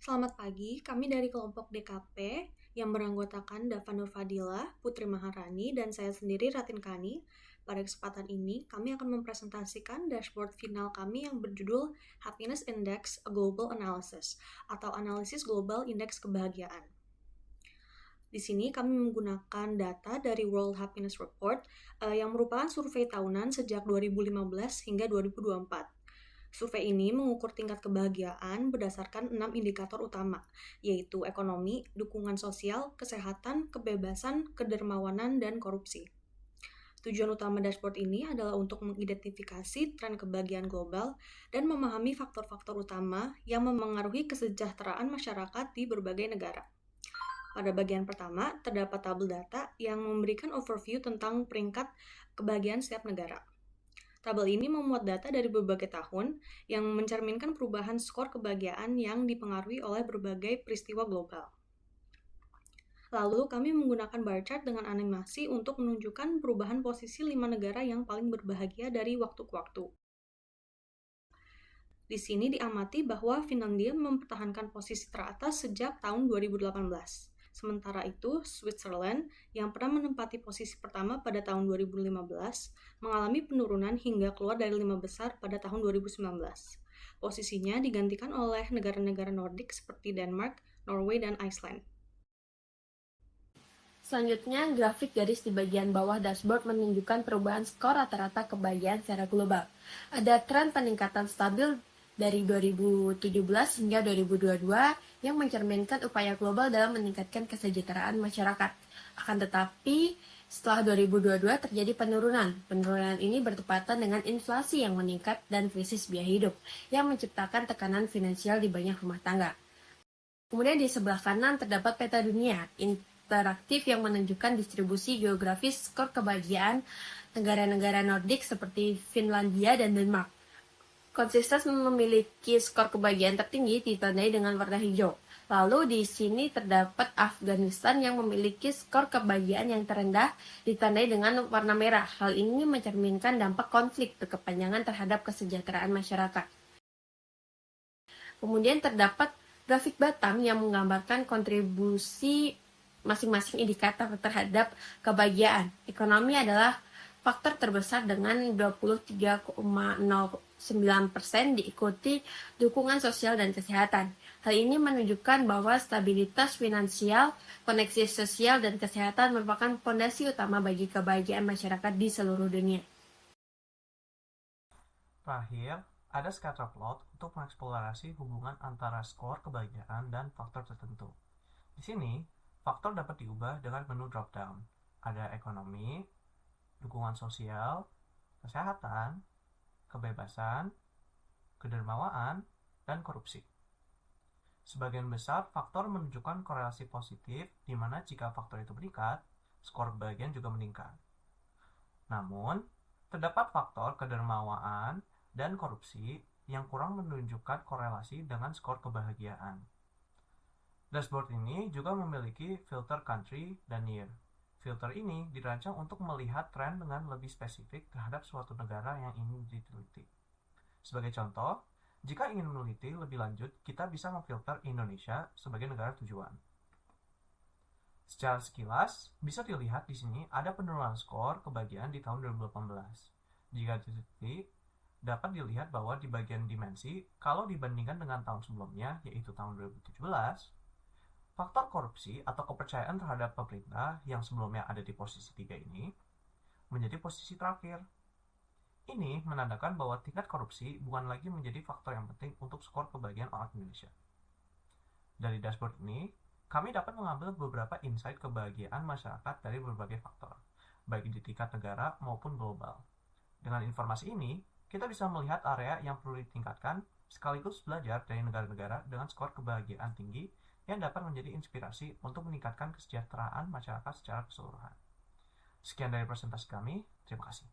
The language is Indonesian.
Selamat pagi, kami dari kelompok DKP yang beranggotakan Dava Nur Fadila, Putri Maharani, dan saya sendiri Ratin Kani. Pada kesempatan ini, kami akan mempresentasikan dashboard final kami yang berjudul Happiness Index, A Global Analysis, atau Analisis Global Indeks Kebahagiaan. Di sini kami menggunakan data dari World Happiness Report yang merupakan survei tahunan sejak 2015 hingga 2024. Survei ini mengukur tingkat kebahagiaan berdasarkan 6 indikator utama, yaitu ekonomi, dukungan sosial, kesehatan, kebebasan, kedermawanan, dan korupsi. Tujuan utama dashboard ini adalah untuk mengidentifikasi tren kebahagiaan global dan memahami faktor-faktor utama yang memengaruhi kesejahteraan masyarakat di berbagai negara. Pada bagian pertama, terdapat tabel data yang memberikan overview tentang peringkat kebahagiaan setiap negara. Tabel ini memuat data dari berbagai tahun yang mencerminkan perubahan skor kebahagiaan yang dipengaruhi oleh berbagai peristiwa global. Lalu, kami menggunakan bar chart dengan animasi untuk menunjukkan perubahan posisi 5 negara yang paling berbahagia dari waktu ke waktu. Di sini diamati bahwa Finlandia mempertahankan posisi teratas sejak tahun 2018. Sementara itu, Switzerland yang pernah menempati posisi pertama pada tahun 2015 mengalami penurunan hingga keluar dari 5 besar pada tahun 2019. Posisinya digantikan oleh negara-negara Nordik seperti Denmark, Norway, dan Iceland. Selanjutnya, grafik garis di bagian bawah dashboard menunjukkan perubahan skor rata-rata kebahagiaan secara global. Ada tren peningkatan stabil dari 2017 hingga 2022 yang mencerminkan upaya global dalam meningkatkan kesejahteraan masyarakat. Akan tetapi, setelah 2022 terjadi penurunan. Penurunan ini bertepatan dengan inflasi yang meningkat dan krisis biaya hidup yang menciptakan tekanan finansial di banyak rumah tangga. Kemudian di sebelah kanan terdapat peta dunia interaktif yang menunjukkan distribusi geografis skor kebahagiaan negara-negara Nordik seperti Finlandia dan Denmark. Konsisten memiliki skor kebahagiaan tertinggi ditandai dengan warna hijau. Lalu di sini terdapat Afghanistan yang memiliki skor kebahagiaan yang terendah ditandai dengan warna merah. Hal ini mencerminkan dampak konflik berkepanjangan terhadap kesejahteraan masyarakat. Kemudian terdapat grafik Batam yang menggambarkan kontribusi masing-masing indikator terhadap kebahagiaan. Ekonomi adalah faktor terbesar dengan 23,09%, diikuti dukungan sosial dan kesehatan. Hal ini menunjukkan bahwa stabilitas finansial, koneksi sosial, dan kesehatan merupakan fondasi utama bagi kebahagiaan masyarakat di seluruh dunia. Terakhir, ada scatter plot untuk mengeksplorasi hubungan antara skor kebahagiaan dan faktor tertentu. Di sini, faktor dapat diubah dengan menu drop-down. Ada ekonomi, dukungan sosial, kesehatan, kebebasan, kedermawaan, dan korupsi. Sebagian besar faktor menunjukkan korelasi positif, di mana jika faktor itu meningkat, skor kebahagiaan juga meningkat. Namun, terdapat faktor kedermawaan dan korupsi yang kurang menunjukkan korelasi dengan skor kebahagiaan. Dashboard ini juga memiliki filter country dan year. Filter ini dirancang untuk melihat tren dengan lebih spesifik terhadap suatu negara yang ingin diteliti. Sebagai contoh, jika ingin meneliti lebih lanjut, kita bisa memfilter Indonesia sebagai negara tujuan. Secara sekilas, bisa dilihat di sini ada penurunan skor kebahagiaan di tahun 2018. Jika diteliti, dapat dilihat bahwa di bagian dimensi, kalau dibandingkan dengan tahun sebelumnya, yaitu tahun 2017, faktor korupsi atau kepercayaan terhadap pemerintah yang sebelumnya ada di posisi 3 ini menjadi posisi terakhir. Ini menandakan bahwa tingkat korupsi bukan lagi menjadi faktor yang penting untuk skor kebahagiaan orang Indonesia. Dari dashboard ini, kami dapat mengambil beberapa insight kebahagiaan masyarakat dari berbagai faktor, baik di tingkat negara maupun global. Dengan informasi ini, kita bisa melihat area yang perlu ditingkatkan sekaligus belajar dari negara-negara dengan skor kebahagiaan tinggi yang dapat menjadi inspirasi untuk meningkatkan kesejahteraan masyarakat secara keseluruhan. Sekian dari presentasi kami, terima kasih.